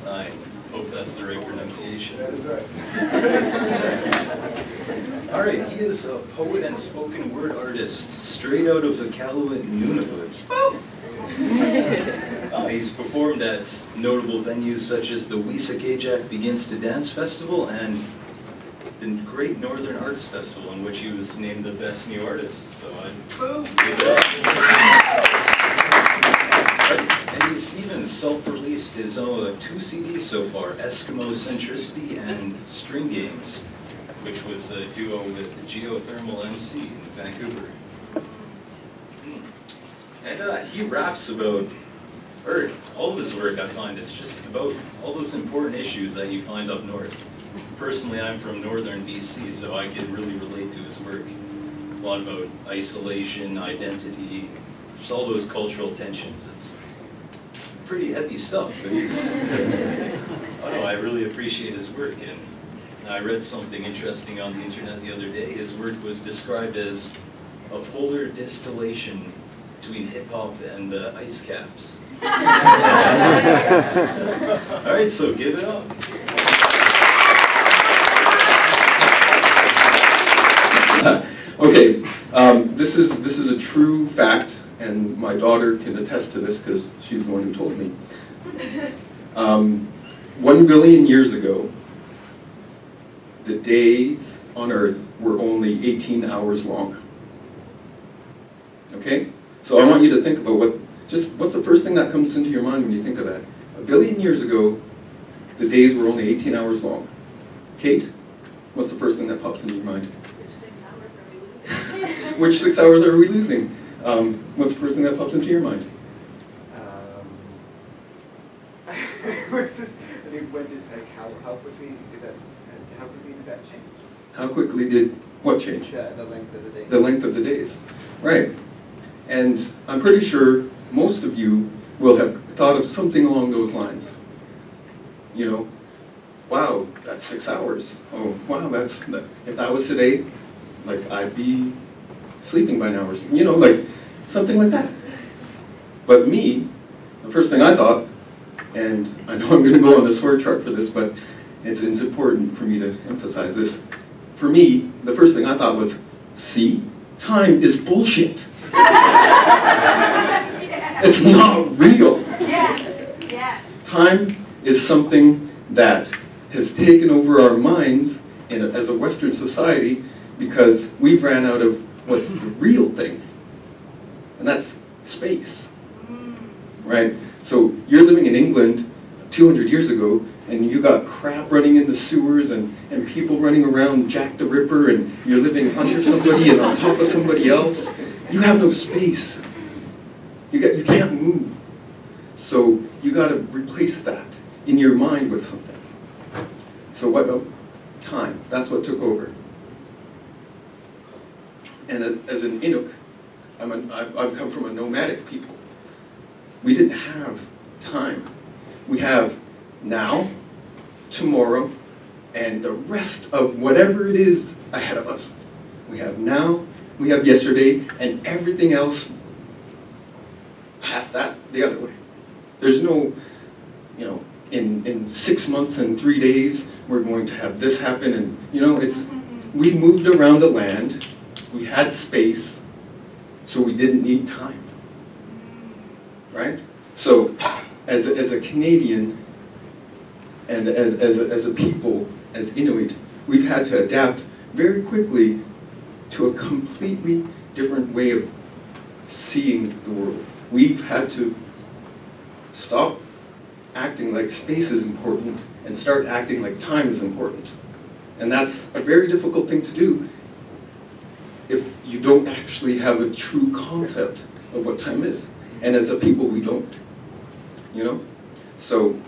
I hope that's the right pronunciation. That is right. All right, he is a poet and spoken word artist, straight out of Iqaluit, Nunavut. He's performed at notable venues such as the Weesekajak Begins to Dance Festival and the Great Northern Arts Festival, in which he was named the best new artist. So I'd give it up. And he's even self-released his own 2 CDs so far, Eskimo Centricity and String Games, which was a duo with the Geothermal MC in Vancouver. And he raps about, or all of his work I find is just about all those important issues that you find up north. Personally, I'm from northern BC, so I can really relate to his work. A lot about isolation, identity, just all those cultural tensions. It's pretty heavy stuff, but he's, oh no, I really appreciate his work. And I read something interesting on the internet the other day. His work was described as a polar distillation between hip-hop and the ice caps. All right, so give it up. Okay, this is a true fact, and my daughter can attest to this because she's the one who told me. 1 billion years ago, the days on Earth were only 18 hours long. Okay? So I want you to think about what's the first thing that comes into your mind when you think of that? 1 billion years ago, the days were only 18 hours long. Kate, what's the first thing that pops into your mind? Which 6 hours are we losing? What's the first thing that pops into your mind? I think when did, like, how quickly did that change? How quickly did what change? The length of the days. The length of the days, right. And I'm pretty sure most of you will have thought of something along those lines. You know, wow, that's 6 hours. Oh, wow, if that was today, like, I'd be sleeping by now, or you know, like, something like that. But me, the first thing I thought, and I know I'm going to go on the swear chart for this, but it's important for me to emphasize this. For me, the first thing I thought was, see, time is bullshit. It's not real. Yes, yes. Time is something that has taken over our minds as a Western society because we've ran out of what's the real thing, and that's space, right? So you're living in England 200 years ago, and you got crap running in the sewers and people running around Jack the Ripper, and you're living under somebody and on top of somebody else. You have no space. You can't move. So you got to replace that in your mind with something. So what? Time. That's what took over. And as an Inuk, I've come from a nomadic people. We didn't have time. We have now, tomorrow, and the rest of whatever it is ahead of us. We have now, we have yesterday, and everything else past that, the other way. There's no, you know, in 6 months and 3 days, we're going to have this happen, and, you know, we moved around the land, we had space, so we didn't need time, right? So, as a Canadian, and as a people, as Inuit, we've had to adapt very quickly to a completely different way of seeing the world. We've had to stop acting like space is important and start acting like time is important. And that's a very difficult thing to do if you don't actually have a true concept of what time is. And as a people, we don't, you know? So,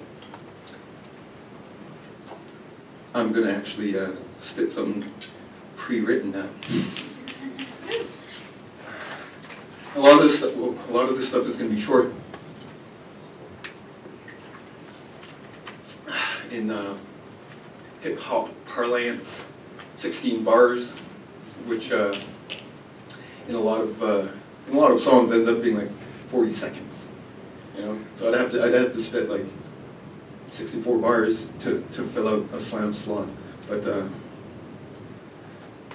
I'm going to actually spit something pre-written now. A lot of this stuff is going to be short. In hip-hop parlance, 16 bars, which in a lot of songs ends up being like 40 seconds. You know, so I'd have to spit like 64 bars to fill out a slam slot. But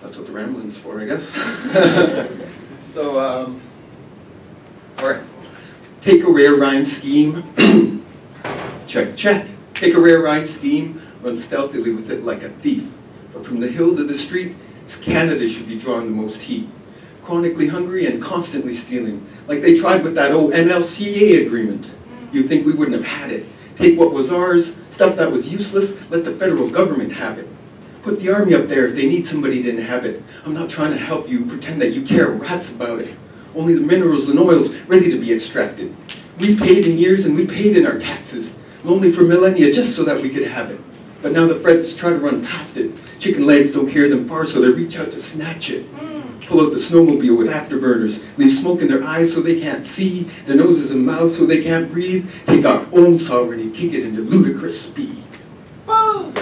that's what the rambling's for, I guess. So, all right. Take a rare rhyme scheme. Check, check. Take a rare rhyme scheme, run stealthily with it like a thief. But from the hill to the street, it's Canada should be drawing the most heat. Chronically hungry and constantly stealing, like they tried with that old NLCA agreement. You think we wouldn't have had it. Take what was ours, stuff that was useless, let the federal government have it. Put the army up there if they need somebody to inhabit. I'm not trying to help you pretend that you care rats about it. Only the minerals and oils ready to be extracted. We paid in years and we paid in our taxes. Lonely for millennia just so that we could have it. But now the Feds try to run past it. Chicken legs don't carry them far, so they reach out to snatch it. Pull out the snowmobile with afterburners. Leave smoke in their eyes so they can't see. Their noses and mouths so they can't breathe. Take our own sovereignty, kick it into ludicrous speed. Boom!